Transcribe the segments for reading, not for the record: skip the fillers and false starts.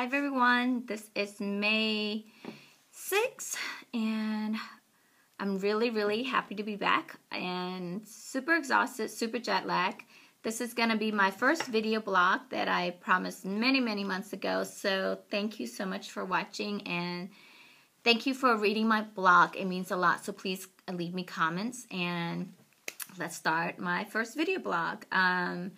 Hi everyone, this is May 6th and I'm really happy to be back and super exhausted, super jet lagged. This is going to be my first video blog that I promised many months ago, so thank you so much for watching and thank you for reading my blog. It means a lot, so please leave me comments and let's start my first video blog. As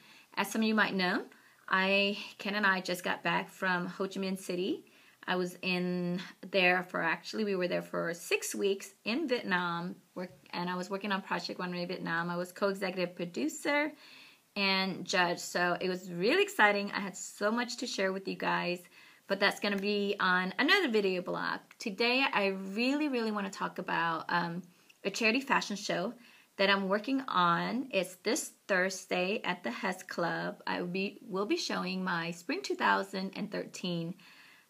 some of you might know, Ken and I just got back from Ho Chi Minh City. I was we were there for 6 weeks in Vietnam, and I was working on Project One Way Vietnam. I was co-executive producer and judge, so it was really exciting. I had so much to share with you guys, but that's going to be on another video blog. Today, I really want to talk about a charity fashion show that I'm working on. It's this Thursday at the Hess Club. I will be showing my Spring 2013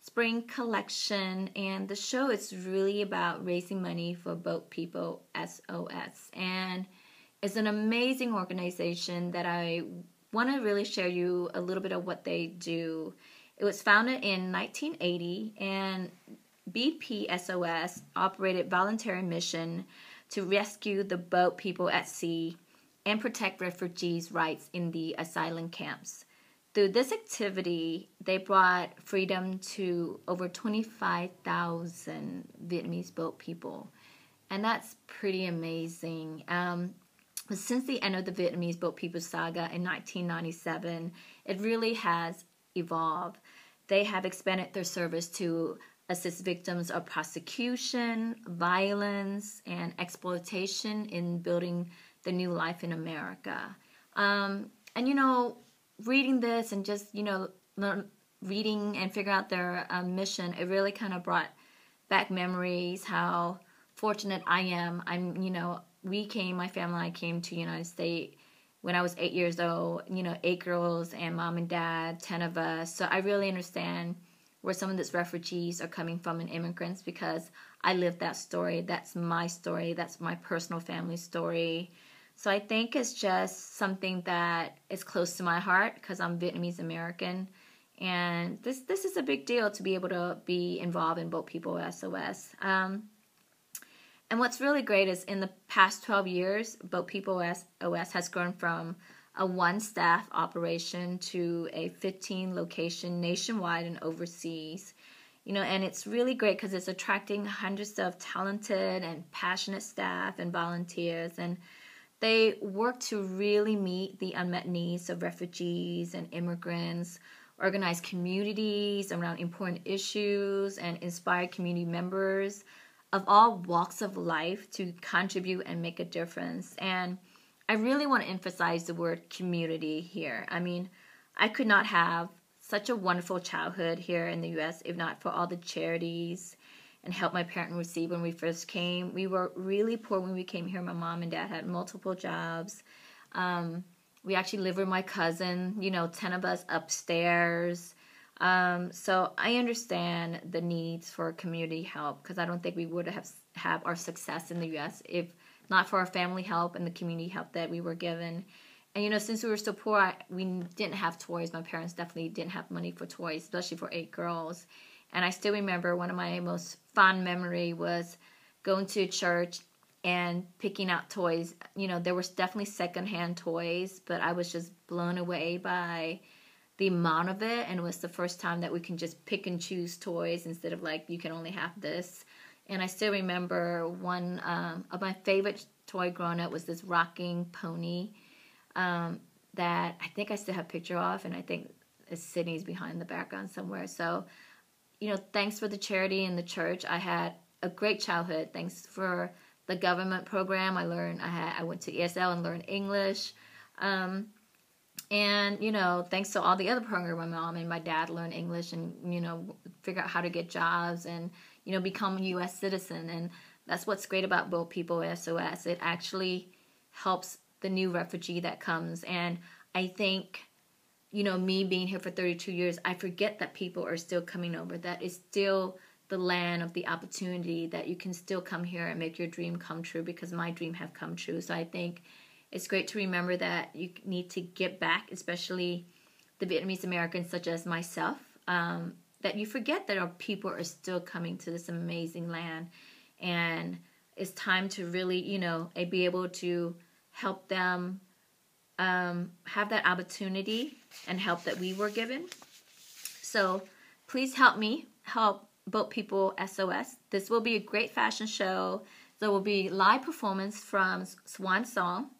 spring collection, and the show is really about raising money for Boat People SOS, and it's an amazing organization that I want to really share you a little bit of what they do. It was founded in 1980, and BP SOS operated voluntary mission to rescue the boat people at sea and protect refugees' rights in the asylum camps. Through this activity, they brought freedom to over 25,000 Vietnamese boat people, and that's pretty amazing. Since the end of the Vietnamese boat people saga in 1997, it really has evolved. They have expanded their service to assist victims of prosecution, violence, and exploitation in building the new life in America. And reading this and just, reading and figuring out their mission, it really kind of brought back memories, how fortunate I am. My family and I came to the United States when I was 8 years old, 8 girls and mom and dad, 10 of us. So I really understand where some of these refugees are coming from and immigrants, because I lived that story. That's my story. That's my personal family story. So I think it's just something that is close to my heart because I'm Vietnamese American. And this is a big deal to be able to be involved in Boat People SOS. And what's really great is in the past 12 years, Boat People SOS has grown from a one-staff operation to a 15-location nationwide and overseas. And it's really great because it's attracting hundreds of talented and passionate staff and volunteers, and they work to really meet the unmet needs of refugees and immigrants, organize communities around important issues, and inspire community members of all walks of life to contribute and make a difference. And I really want to emphasize the word community here. I could not have such a wonderful childhood here in the U.S. if not for all the charities and help my parents receive when we first came. We were really poor when we came here. My mom and dad had multiple jobs. We actually lived with my cousin, 10 of us upstairs. So I understand the needs for community help, because I don't think we would have our success in the U.S. if not for our family help and the community help that we were given. And, since we were so poor, we didn't have toys. My parents definitely didn't have money for toys, especially for 8 girls. And I still remember one of my most fond memory was going to church and picking out toys. There was definitely secondhand toys, but I was just blown away by the amount of it. And it was the first time that we can just pick and choose toys instead of you can only have this. And I still remember one of my favorite toy growing up was this rocking pony that I think I still have a picture of, and I think Sydney's behind the background somewhere. So, thanks for the charity and the church. I had a great childhood. Thanks for the government program. I went to ESL and learned English. And, thanks to all the other programs, my mom and my dad learned English and, figure out how to get jobs and, become a U.S. citizen. And that's what's great about Boat People SOS. It actually helps the new refugee that comes. And I think, me being here for 32 years, I forget that people are still coming over, that it's still the land of the opportunity, that you can still come here and make your dream come true, because my dream have come true. So I think it's great to remember that you need to give back, especially the Vietnamese Americans such as myself, that you forget that our people are still coming to this amazing land. And it's time to really, you know, be able to help them have that opportunity and help that we were given. So please help me help Boat People SOS. This will be a great fashion show. There will be live performance from Swan Song.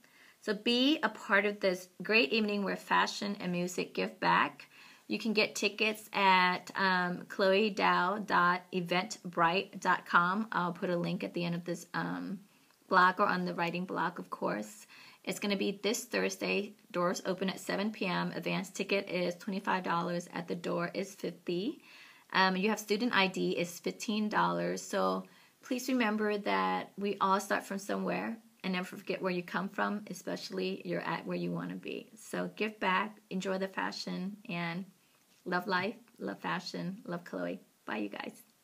So be a part of this great evening where fashion and music give back. You can get tickets at chloedow.eventbrite.com. I'll put a link at the end of this blog, or on the writing blog, of course. It's going to be this Thursday. Doors open at 7 p.m. Advance ticket is $25. At the door is $50. You have student ID is $15. So please remember that we all start from somewhere, and never forget where you come from, especially you're at where you want to be. So give back, enjoy the fashion, and love life, love fashion, love Chloe. Bye, you guys.